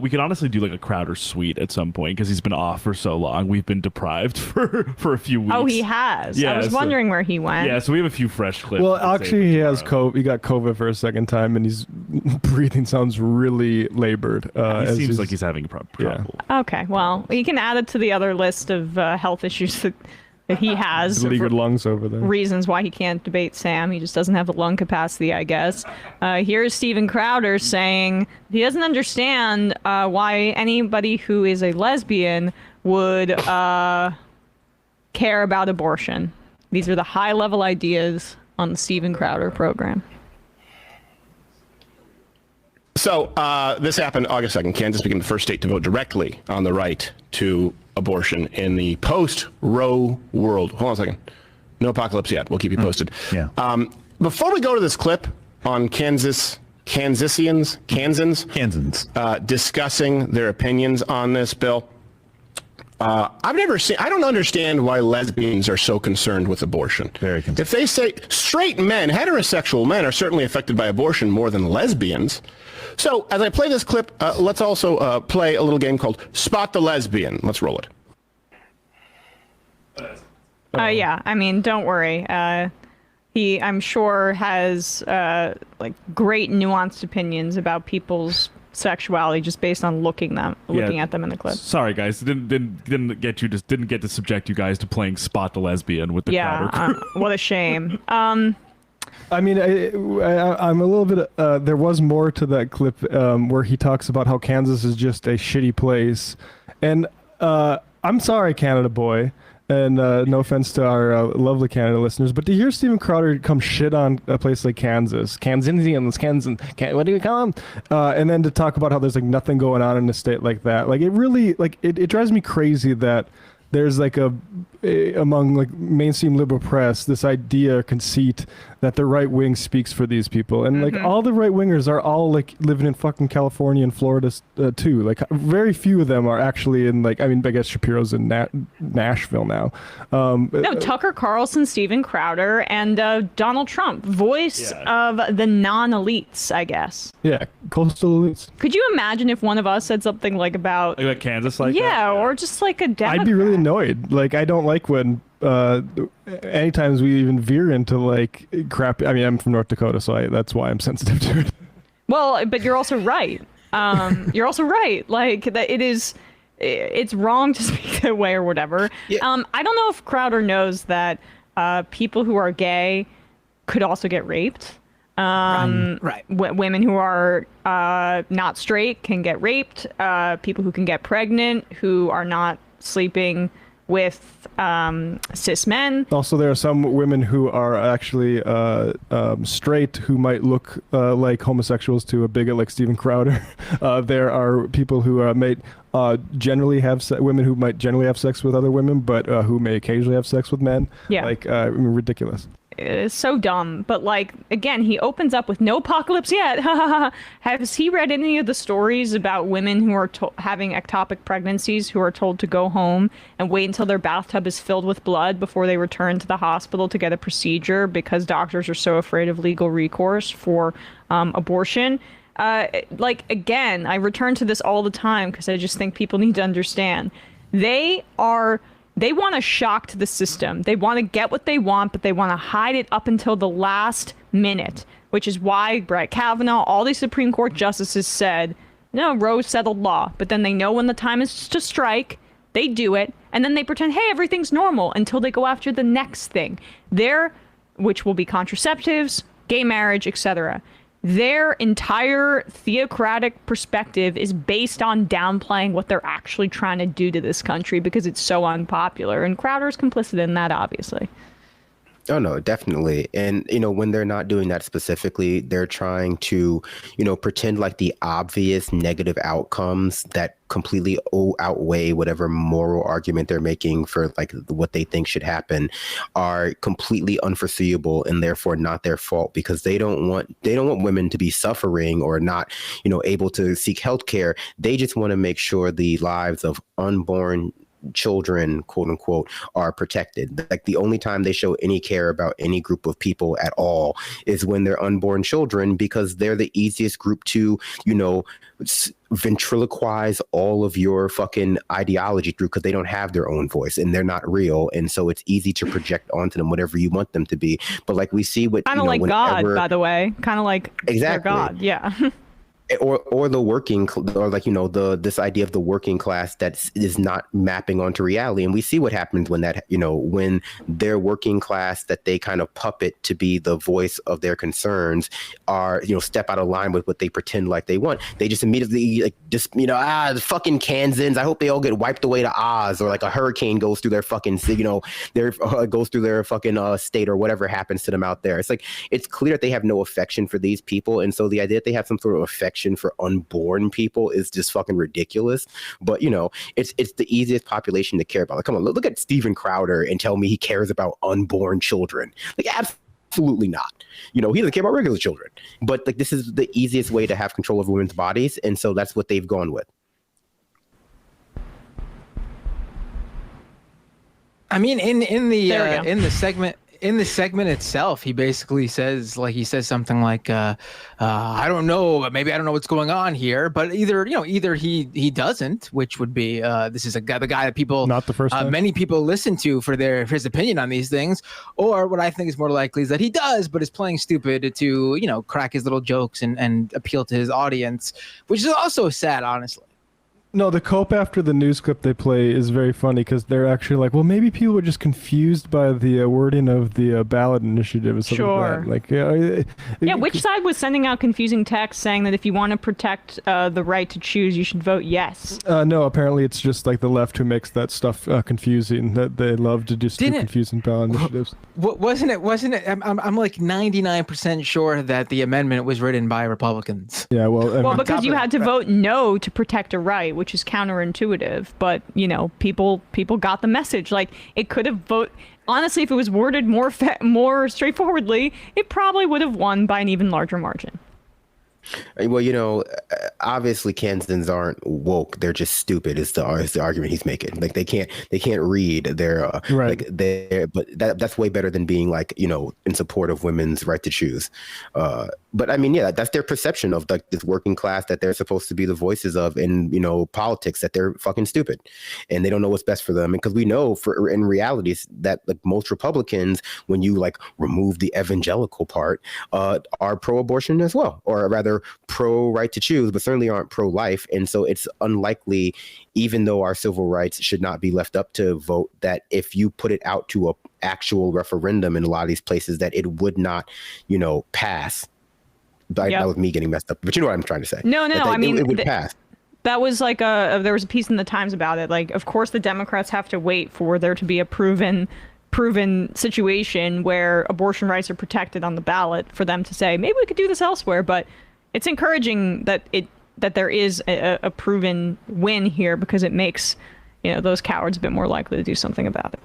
we could honestly do like a Crowder suite at some point because he's been off for so long. We've been deprived for a few weeks. Oh, he has. Yeah, I was wondering where he went. Yeah, so we have a few fresh clips. Well, actually, he has COVID. He got COVID for a second time, and his breathing sounds really labored. He seems like he's having a problem. Yeah. Okay, well, you can add it to the other list of health issues that he has. Beleaguered lungs over there. Reasons why he can't debate Sam. He just doesn't have the lung capacity, I guess. Here's Steven Crowder saying he doesn't understand why anybody who is a lesbian would care about abortion. These are the high-level ideas on the Steven Crowder program. So this happened August 2nd. Kansas became the first state to vote directly on the right to abortion in the post-Roe world. Hold on a second. No apocalypse yet. We'll keep you posted. Yeah. Before we go to this clip on Kansans discussing their opinions on this bill, I don't understand why lesbians are so concerned with abortion. Very concerned. If they say straight men, heterosexual men are certainly affected by abortion more than lesbians. So as I play this clip, let's also play a little game called Spot the Lesbian. Let's roll it. Yeah, I mean, don't worry. He, I'm sure, has like great nuanced opinions about people's sexuality just based on looking at them in the clip. Sorry, guys, didn't get to subject you guys to playing Spot the Lesbian with the Crowder crew. What a shame. I mean, I'm a little bit. There was more to that clip where he talks about how Kansas is just a shitty place, and I'm sorry, Canada boy, and no offense to our lovely Canada listeners, but to hear Steven Crowder come shit on a place like Kansas, what do you call them? And then to talk about how there's like nothing going on in a state like that, like it really it drives me crazy that there's like among like mainstream liberal press this idea conceit that the right wing speaks for these people, and like all the right wingers are all like living in fucking California and Florida too. Like very few of them are actually in like, I mean, I guess Shapiro's in Nashville now. No, Tucker Carlson, Steven Crowder, and Donald Trump, voice of the non-elites, I guess. Yeah, coastal elites. Could you imagine if one of us said something like about like Kansas, like that? Or just like a Democrat? I'd be really annoyed. Like I don't like when anytime we even veer into like crap. I mean, I'm from North Dakota, so that's why I'm sensitive to it. Well, but you're also right. You're also right. Like that, it's wrong to speak that way or whatever. Yeah. I don't know if Crowder knows that people who are gay could also get raped. Right. Women who are not straight can get raped. People who can get pregnant who are not sleeping with cis men. Also, there are some women who are actually straight who might look like homosexuals to a bigot like Steven Crowder. There are people who may generally have women who might generally have sex with other women, but who may occasionally have sex with men. Yeah, like I mean, ridiculous. It's so dumb, but like again, he opens up with no apocalypse yet. Has he read any of the stories about women who are having ectopic pregnancies who are told to go home and wait until their bathtub is filled with blood before they return to the hospital to get a procedure because doctors are so afraid of legal recourse for abortion? Like again, I return to this all the time because I just think people need to understand they want to shock the system. They want to get what they want, but they want to hide it up until the last minute, which is why Brett Kavanaugh, all these Supreme Court justices said, no, Roe settled law. But then they know when the time is to strike, they do it, and then they pretend, hey, everything's normal until they go after the next thing. Which will be contraceptives, gay marriage, etc. Their entire theocratic perspective is based on downplaying what they're actually trying to do to this country because it's so unpopular. And Crowder's complicit in that, obviously. Oh, no, definitely. And, when they're not doing that specifically, they're trying to, pretend like the obvious negative outcomes that completely outweigh whatever moral argument they're making for like what they think should happen are completely unforeseeable and therefore not their fault, because they don't want women to be suffering or not, able to seek health care. They just want to make sure the lives of unborn children, quote unquote, are protected. Like the only time they show any care about any group of people at all is when they're unborn children, because they're the easiest group to, ventriloquize all of your fucking ideology through, because they don't have their own voice and they're not real, and so it's easy to project onto them whatever you want them to be. But like we see what Kind of like God, by the way. Kind of like exactly God. Yeah. or the working, or like, this idea of the working class that is not mapping onto reality. And we see what happens when that, when their working class that they kind of puppet to be the voice of their concerns are, step out of line with what they pretend like they want. They just immediately like the fucking Kansans, I hope they all get wiped away to Oz, or like a hurricane goes through their fucking, goes through their fucking state, or whatever happens to them out there. It's like, it's clear that they have no affection for these people. And so the idea that they have some sort of affection for unborn people is just fucking ridiculous. But it's the easiest population to care about. Like, come on, look at Steven Crowder and tell me he cares about unborn children. Like, absolutely not. He doesn't care about regular children. But like, this is the easiest way to have control over women's bodies, and so that's what they've gone with. I mean, in the segment itself, he basically says something like, I don't know, maybe I don't know what's going on here, but either he doesn't, which would be this is the guy that people, not the first time. many people listen to for his opinion on these things, or what I think is more likely is that he does, but is playing stupid to crack his little jokes and appeal to his audience, which is also sad, honestly. No, the cope after the news clip they play is very funny, because they're actually like, well, maybe people were just confused by the wording of the ballot initiative and stuff Sure. like that. Like, Which side was sending out confusing texts saying that if you want to protect the right to choose, you should vote yes? No, apparently it's just like the left who makes that stuff confusing. That they love to just do confusing ballot initiatives. Wasn't it? I'm like 99% sure that the amendment was written by Republicans. Yeah, well, because you had to vote no to protect a right, which is counterintuitive, but people got the message. Like, it could have honestly, if it was worded more straightforwardly, it probably would have won by an even larger margin. Well, obviously Kansans aren't woke; they're just stupid. Is the argument he's making? Like, they can't read. They're right. But that's way better than being like in support of women's right to choose. But I mean, yeah, that's their perception of like this working class that they're supposed to be the voices of in politics, that they're fucking stupid and they don't know what's best for them. And because we know in reality that like most Republicans, when you like remove the evangelical part, are pro-abortion as well, or rather pro right to choose, but certainly aren't pro-life. And so it's unlikely, even though our civil rights should not be left up to vote, that if you put it out to a actual referendum in a lot of these places, that it would not pass. That was me getting messed up, but you know what I'm trying to say. No, I mean, it would pass. That was like there was a piece in the Times about it. Like, of course the Democrats have to wait for there to be a proven situation where abortion rights are protected on the ballot for them to say, maybe we could do this elsewhere. But it's encouraging that there is a proven win here, because it makes those cowards a bit more likely to do something about it.